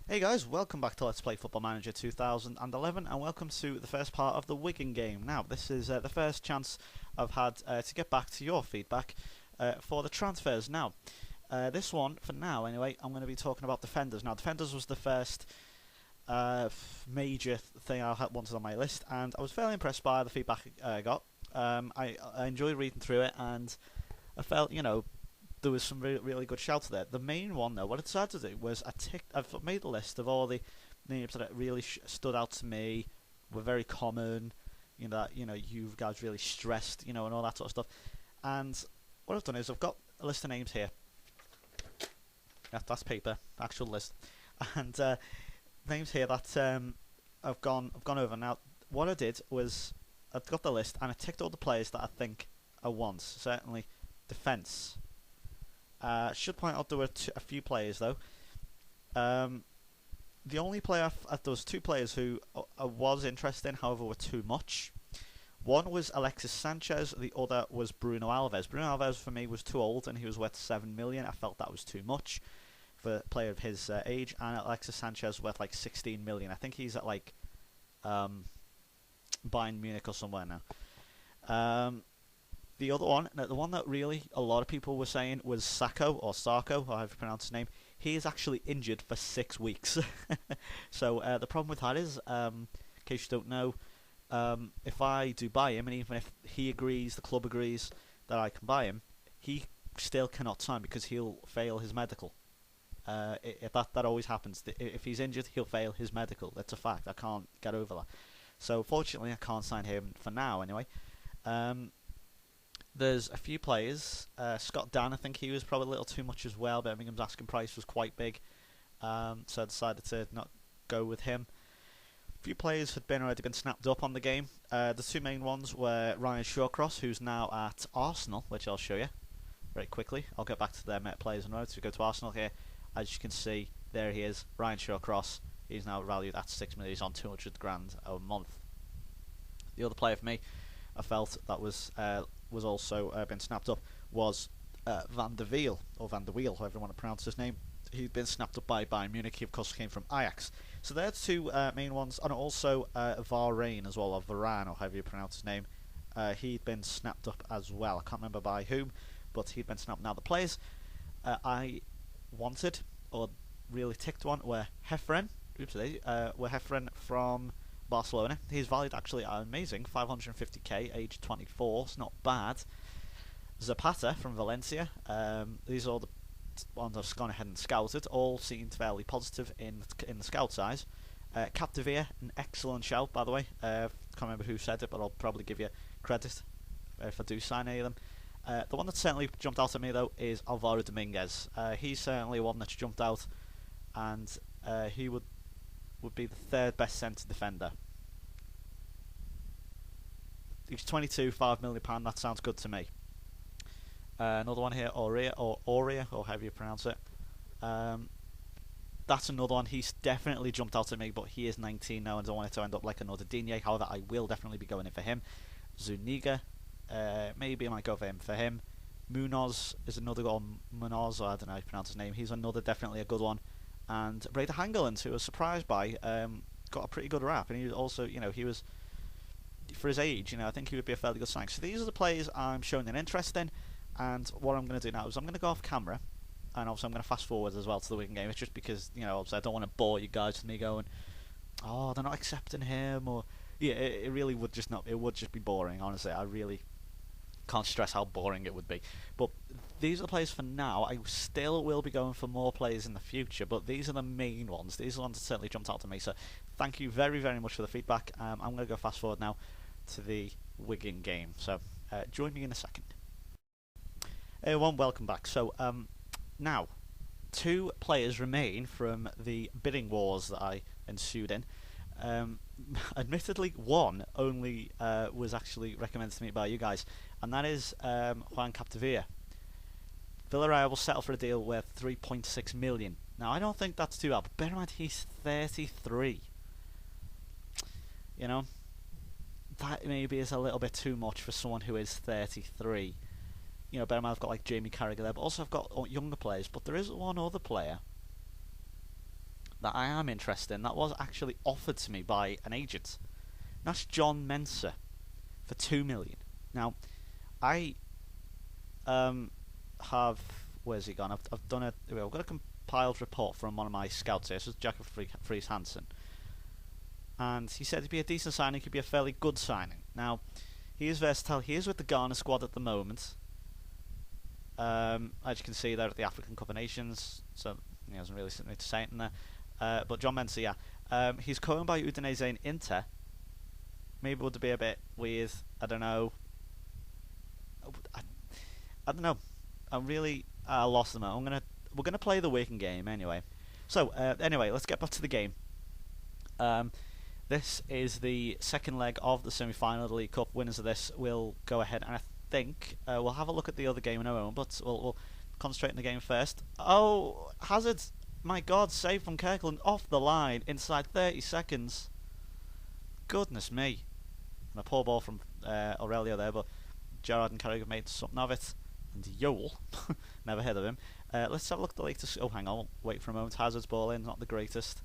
Hey guys, welcome back to Let's Play Football Manager 2011 and welcome to the first part of the Wigan game. Now, this is the first chance I've had to get back to your feedback for the transfers. Now, this one, for now anyway, I'm going to be talking about defenders. Now, defenders was the first major thing I wanted on my list, and I was fairly impressed by the feedback I got. I enjoyed reading through it, and I felt, there was some really good shouts there. The main one, though, what I decided to do was I've made a list of all the names that really stood out to me, were very common, that you guys really stressed, and all that sort of stuff. And what I've done is I've got a list of names here. That's paper, actual list, and names here that I've gone over. Now, what I did was I've got the list and I ticked all the players that I think I want. Certainly, defence. Should point out there were a few players though. The only player there was two players who I was interested in, however, were too much. One was Alexis Sanchez, the other was Bruno Alves. Bruno Alves for me was too old, and he was worth 7 million. I felt that was too much for a player of his age, and Alexis Sanchez worth like 16 million. I think he's at like Bayern Munich or somewhere now. The other one, the one that really a lot of people were saying was Sacco, or Sarko, or however you pronounce his name. He is actually injured for 6 weeks. So the problem with that is, in case you don't know, if I do buy him, and even if he agrees, the club agrees that I can buy him, he still cannot sign because he'll fail his medical. That always happens. If he's injured, he'll fail his medical. That's a fact. I can't get over that. So fortunately, I can't sign him for now anyway. There's a few players. Scott Dan, I think he was probably a little too much as well. Birmingham's asking price was quite big, so I decided to not go with him. A few players had already been snapped up on the game. The two main ones were Ryan Shawcross, who's now at Arsenal, which I'll show you very quickly. I'll get back to their players in a moment. So we go to Arsenal here. As you can see, there he is, Ryan Shawcross. He's now valued at 6 million. He's on 200 grand a month. The other player for me, I felt that was also been snapped up was Van der Wiel, or Van der Wiel, however you want to pronounce his name. He'd been snapped up by Bayern Munich. He of course came from Ajax. So they're the two main ones, and also Varane as well, or Varane, or however you pronounce his name. He'd been snapped up as well. I can't remember by whom, but he'd been snapped. Now the players I wanted, or really ticked one, were Hefren. Were Hefren from Barcelona. He's valued actually at amazing 550k, age 24. It's not bad. Zapata from Valencia. These are all the ones I've gone ahead and scouted. All seemed fairly positive in the scout's eyes. Capdevia, an excellent shout, by the way. Can't remember who said it, but I'll probably give you credit if I do sign any of them. The one that certainly jumped out at me though is Alvaro Dominguez. He's certainly one that's jumped out, and he would be the third best centre defender. He's 22, £5 million. That sounds good to me. Another one here, Aurea, or however you pronounce it. That's another one. He's definitely jumped out at me, but he is 19 now, and I don't want it to end up like another Digne. However, I will definitely be going in for him. Zuniga, maybe I might go for him. Munoz is another one. Munoz, or I don't know how you pronounce his name. He's another, definitely a good one. And Breda Hangeland, who I was surprised by, got a pretty good rap, and he was also, he was, for his age, I think he would be a fairly good signing. So these are the players I'm showing an interest in, and what I'm going to do now is I'm going to go off camera, and obviously I'm going to fast forward as well to the Wigan game. It's just because, obviously I don't want to bore you guys with me going, oh, they're not accepting him, or, yeah, it really would just not, it would just be boring, honestly. I really can't stress how boring it would be. But these are the players for now. I still will be going for more players in the future, but these are the main ones. These are the ones that certainly jumped out to me. So thank you very, very much for the feedback. I'm going to go fast forward now to the Wigan game. So join me in a second. Hey everyone, welcome back. So now, two players remain from the bidding wars that I ensued in. Admittedly, one only was actually recommended to me by you guys, and that is Juan Capdevia. Villarreal will settle for a deal worth 3.6 million. Now, I don't think that's too bad, but bear in mind he's 33. That maybe is a little bit too much for someone who is 33. Bear in mind I've got like Jamie Carragher there, but also I've got younger players, but there is one other player that I am interested in, that was actually offered to me by an agent. And that's John Mensah for 2 million. Now, I have, where's he gone? I've done I've got a compiled report from one of my scouts here. This is Jacob Fries Hansen, and he said he'd be a decent signing, could be a fairly good signing. Now, he is versatile. He is with the Ghana squad at the moment. As you can see, they're at the African Cup of Nations, so he hasn't really something to say in there. But John Mensah, yeah, he's coming by Udinese and Inter. Maybe would be a bit weird. I don't know. I don't know. I'm really lost at the moment. We're gonna play the Wigan game anyway. So anyway, let's get back to the game. This is the second leg of the semi-final of the League Cup. Winners of this will go ahead, and I think we'll have a look at the other game in a moment, but we'll concentrate on the game first. Oh, Hazard! My God, save from Kirkland off the line inside 30 seconds. Goodness me. And a poor ball from Aurelio there, but Gerrard and Carragher made something of it. And Yole, never heard of him. Let's have a look at the latest. Oh, hang on, wait for a moment. Hazard's ball in, not the greatest.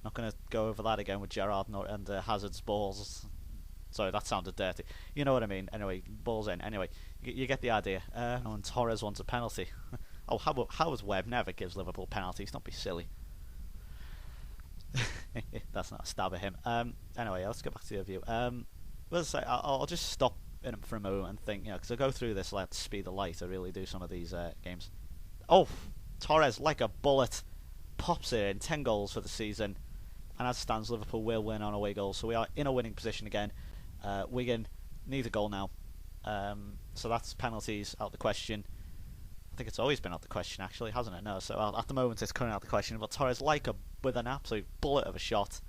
Not going to go over that again with Gerrard and Hazard's balls. Sorry, that sounded dirty. You know what I mean. Anyway, balls in. Anyway, you get the idea. And Torres wants a penalty. Oh, Howard Webb never gives Liverpool penalties. Don't be silly. That's not a stab at him. Anyway, let's get back to the review. Let's say I'll just stop in for a moment and think, because I go through this like the speed of light. I really do some of these games. Oh, Torres like a bullet pops it in. 10 goals for the season, and as it stands, Liverpool will win on away goals. So we are in a winning position again. Wigan need a goal now, so that's penalties out the question. I think it's always been out the question, actually, hasn't it? No, so at the moment it's currently out the question. But Torres with an absolute bullet of a shot.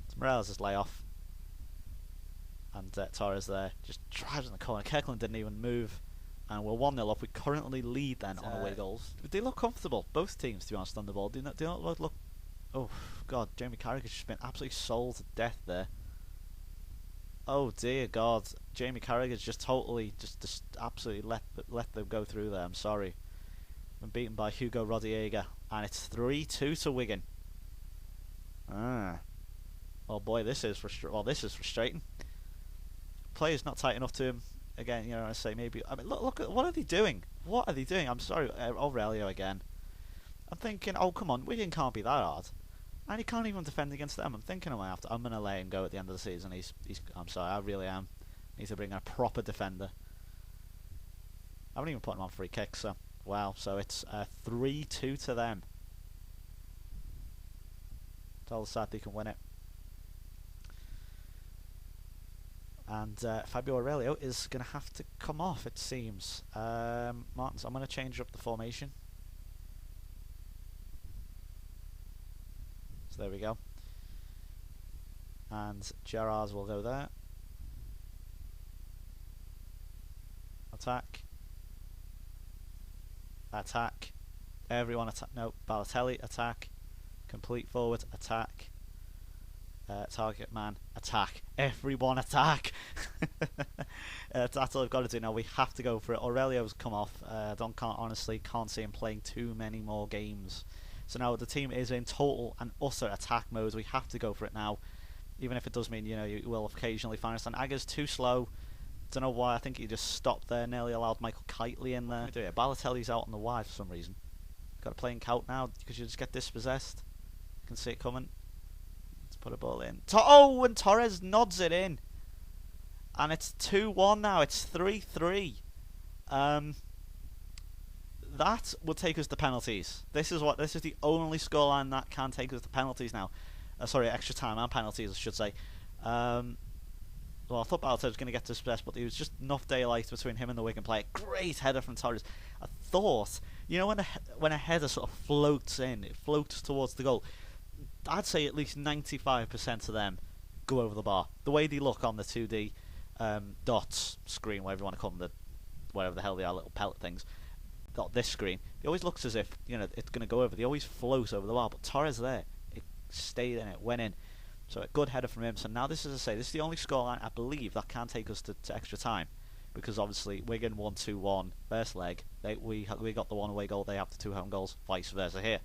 It's Morales' layoff. And Torres there just drives in the corner. Kirkland didn't even move. And we're 1-0 up. We currently lead then on away goals. They look comfortable, both teams, to be honest, on the ball. Do not look... Oh, God, Jamie Carragher's just been absolutely sold to death there. Oh, dear God. Jamie Carragher's just totally, just absolutely let them go through there. I'm sorry. Been beaten by Hugo Rodiega. And it's 3-2 to Wigan. Oh, boy, this is frustrating. Player's not tight enough to him. Again, I say maybe... I mean, look, what are they doing? What are they doing? I'm sorry, Aurelio again. I'm thinking, oh, come on, Wigan can't be that hard. And he can't even defend against them. I'm thinking I'm going to let him go at the end of the season. I'm sorry, I really am. Need to bring in a proper defender. I haven't even put him on free kicks, so... Wow, so it's 3-2 to them. Tell the side they can win it. And Fabio Aurelio is going to have to come off, it seems. Martins, I'm going to change up the formation. So there we go. And Gerrard will go there. Attack. Attack. Everyone attack. No, Balotelli, attack. Complete forward, attack. Target man, attack. Everyone attack. That's all we've got to do now. We have to go for it. Aurelio's come off. Honestly can't see him playing too many more games. So now the team is in total and utter attack mode. We have to go for it now, even if it does mean you will occasionally find us. And Aga's too slow. Don't know why. I think he just stopped there. Nearly allowed Michael Kitely in there. Balotelli's out on the wide for some reason. Got to play in count now because you just get dispossessed. You can see it coming. Put a ball in. And Torres nods it in. And it's 2-1 now. It's 3-3. That will take us to penalties. This is the only scoreline that can take us to penalties now. Sorry, extra time and penalties, I should say. Well, I thought Balotelli was going to get dispossessed, but there was just enough daylight between him and the Wigan player. Great header from Torres. I thought, when a header sort of floats in, it floats towards the goal. I'd say at least 95% of them go over the bar. The way they look on the 2D dots screen, whatever you want to call them, whatever the hell they are, little pellet things, got this screen. It always looks as if it's going to go over. They always float over the bar. But Torres there, it stayed in, it went in. So a good header from him. So now this is the only scoreline I believe that can take us to extra time, because obviously Wigan 1-2-1 first leg. We got the one away goal. They have the 2 home goals. Vice versa here.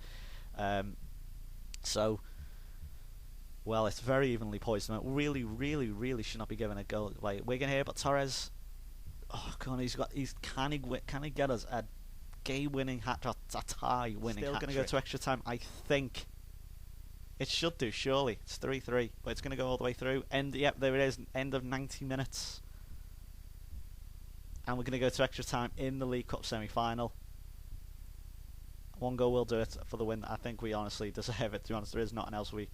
So, well, it's very evenly poised. Really, really, really should not be given a goal by Wigan here. But Torres, oh god, can he get us a game-winning hat-trick, a tie-winning hat-trick? Still going to go to extra time, I think. It should do, surely. It's 3-3, but it's going to go all the way through. Yep, there it is. End of 90 minutes. And we're going to go to extra time in the League Cup semi-final. One goal will do it for the win. I think we honestly deserve it. To be honest, there is nothing else we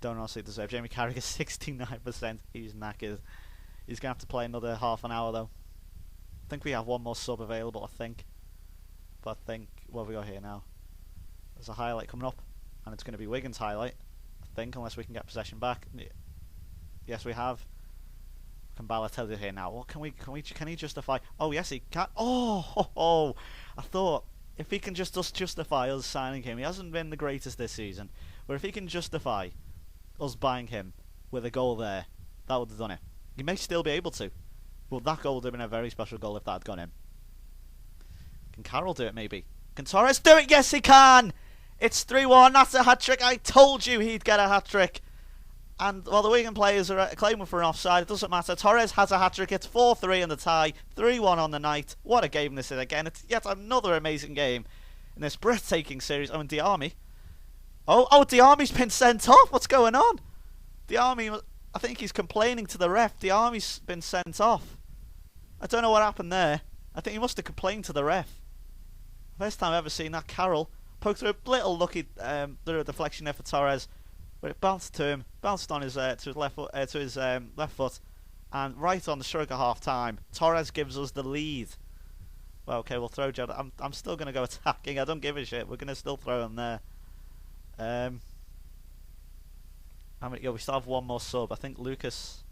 don't honestly deserve. Jamie Carragher, 69%. He's knackered. He's going to have to play another half an hour, though. I think we have one more sub available, I think. But I think, what have we got here now? There's a highlight coming up. And it's going to be Wigan's highlight, I think, unless we can get possession back. Yes, we have. Can Balotelli here now? What can he justify? Oh, yes, he can. Oh! I thought if he can just justify us signing him, he hasn't been the greatest this season. But if he can justify us buying him with a goal there, that would have done it. He may still be able to, but that goal would have been a very special goal if that had gone in. Can Carroll do it? Maybe. Can Torres do it? Yes, he can. It's 3-1, that's a hat-trick. I told you he'd get a hat-trick. And while the Wigan players are claiming for an offside, it doesn't matter. Torres has a hat-trick. It's 4-3 in the tie. 3-1 on the night. What a game this is again. It's yet another amazing game in this breathtaking series. Oh, and Diarmi. Oh, Diarmi's been sent off. What's going on? Diarmi, I think he's complaining to the ref. Diarmi's been sent off. I don't know what happened there. I think he must have complained to the ref. First time I've ever seen that. Carroll poked through a little lucky deflection there for Torres, but it bounced to him, bounced on his to his left foot, and right on the stroke of half time, Torres gives us the lead. Well, okay, we'll throw Gerrard. I'm still going to go attacking. I don't give a shit. We're going to still throw him there. We still have one more sub. I think Lucas.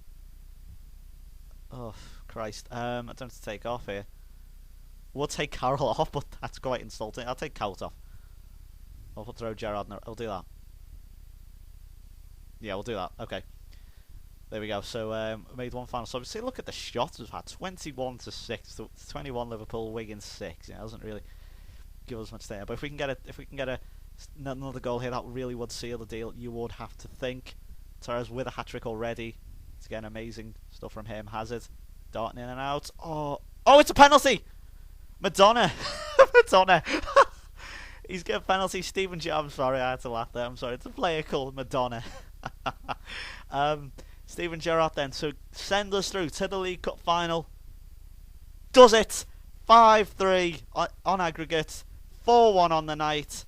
Oh Christ! I don't have to take off here. We'll take Carroll off, but that's quite insulting. I'll take Cout off. I'll throw Gerrard. No, I'll do that. Yeah, we'll do that. Okay. There we go. So we made one final sub. See, look at the shots we've had. 21-6. 21 Liverpool, Wigan 6. Yeah, it doesn't really give us much there. But if we can get another goal here, that really would seal the deal. You would have to think. Torres with a hat trick already. It's again amazing stuff from him. Hazard darting in and out. Oh, it's a penalty. Madonna. Madonna. He's got a penalty. Steven Gerrard. I'm sorry, I had to laugh there. I'm sorry. It's a player called Madonna. Steven Gerrard then to send us through to the League Cup final. Does it? 5-3 on aggregate. 4-1 on the night.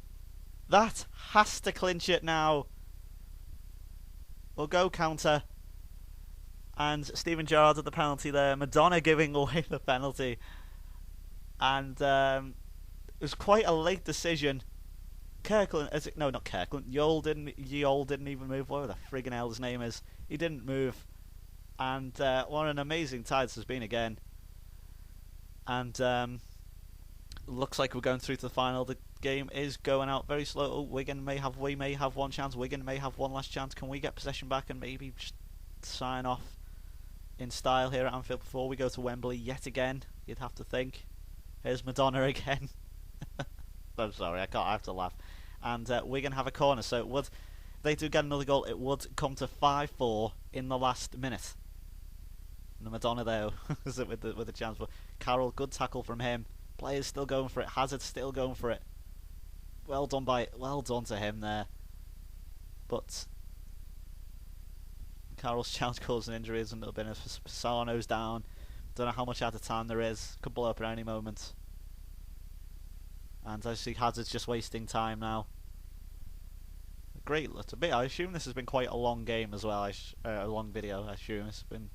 That has to clinch it now. We'll go counter. And Steven Gerrard at the penalty there. Madonna giving away the penalty. And it was quite a late decision. Kirkland, no, not Kirkland. Yole didn't even move. Whatever the friggin' hell his name is. He didn't move. And what an amazing tie this has been again. And looks like we're going through to the final. The game is going out very slow. We may have one chance. Wigan may have one last chance. Can we get possession back and maybe just sign off in style here at Anfield before we go to Wembley yet again? You'd have to think. Here's Madonna again. I'm sorry, I have to laugh. And Wigan have a corner, so if they do get another goal, it would come to 5-4 in the last minute. And the Madonna there with the chance. But Carroll, good tackle from him. Players still going for it. Hazard still going for it. Well done to him there. But Carroll's chance causing injuries and a little bit of Pisano's down. Don't know how much out of time there is. Could blow up at any moment. And I see Hazard's just wasting time now. Great little bit. I assume this has been quite a long game as well. A long video. I assume it's been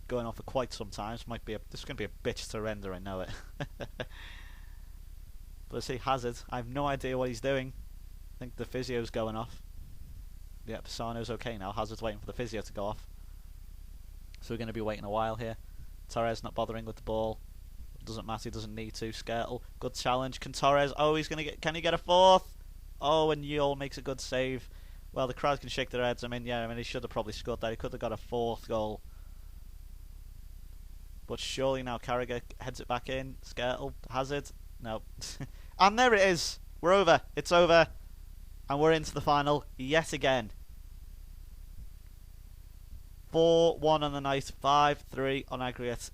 going on for quite some time. This is going to be a bitch to render. I know it. But I see Hazard. I have no idea what he's doing. I think the physio's going off. Yeah, Pisano's okay now. Hazard's waiting for the physio to go off. So we're going to be waiting a while here. Torres not bothering with the ball. Doesn't matter, he doesn't need to. Skirtle, good challenge. Can Torres, can he get a fourth? Oh, and Yule makes a good save. Well, the crowd can shake their heads. He should have probably scored that. He could have got a fourth goal. But surely now Carragher heads it back in. Skirtle, Hazard, no. And there it is. We're over. It's over. And we're into the final yet again. 4-1 on the night, 5-3 on aggregate.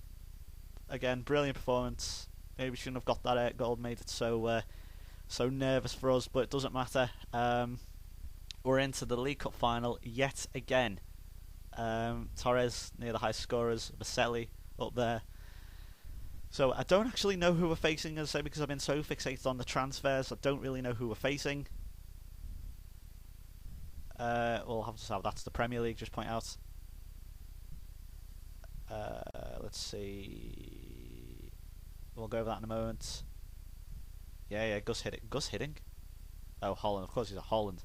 Again, brilliant performance. Maybe shouldn't have got that goal, made it so nervous for us, but it doesn't matter. We're into the League Cup final yet again. Torres near the high scorers, Vaselli up there. So I don't actually know who we're facing, as I say, because I've been so fixated on the transfers. I don't really know who we're facing. We'll have to have that's the Premier League. Just point out. Let's see. We'll go over that in a moment. Yeah, Gus Hiddink. Oh, Holland. Of course, he's at Holland.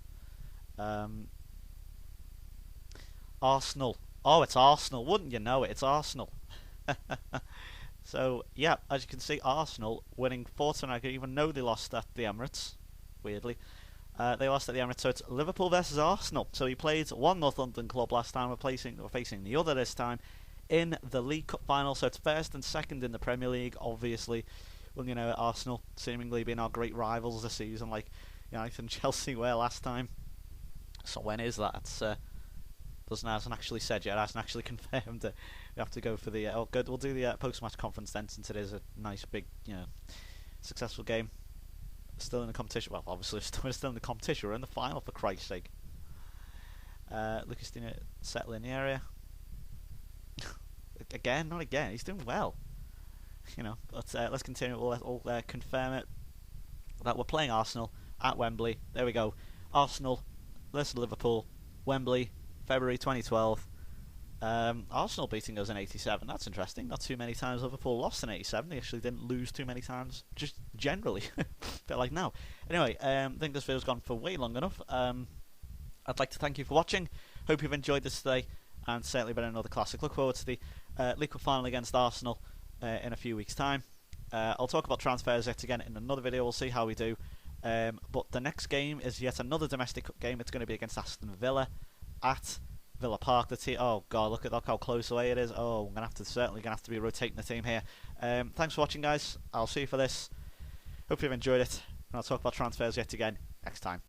Arsenal. Oh, it's Arsenal. Wouldn't you know it? It's Arsenal. So, yeah, as you can see, Arsenal winning 4-2. Even though they lost at the Emirates, weirdly. They lost at the Emirates, so it's Liverpool versus Arsenal. So he played one North London club last time. We're facing the other this time in the League Cup final. So it's first and second in the Premier League, obviously. Well, you know, Arsenal seemingly being our great rivals this season, like United and Chelsea were last time. So when is that? Hasn't actually said yet. It hasn't actually confirmed it. We have to go for the. Good. We'll do the post-match conference then, since it is a nice big, successful game. Still in the competition. Well, obviously we're still in the competition. We're in the final, for Christ's sake. Lucas Digne settle in the area. Not again. He's doing well. But let's continue. We'll confirm it that we're playing Arsenal at Wembley. There we go. Arsenal versus Liverpool, Wembley, February 2012. Arsenal beating us in 87. That's interesting. Not too many times Liverpool lost in 87. They actually didn't lose too many times, just generally. Bit like now. Anyway, I think this video's gone for way long enough. I'd like to thank you for watching. Hope you've enjoyed this today, and certainly been another classic. Look forward to the League Cup final against Arsenal in a few weeks' time. I'll talk about transfers yet again in another video. We'll see how we do. But the next game is yet another domestic cup game. It's going to be against Aston Villa at Villa Park. Oh god, look how close away it is. Oh, I'm certainly gonna have to be rotating the team here. Thanks for watching, guys. I'll see you for this. Hope you've enjoyed it, and I'll talk about transfers yet again next time.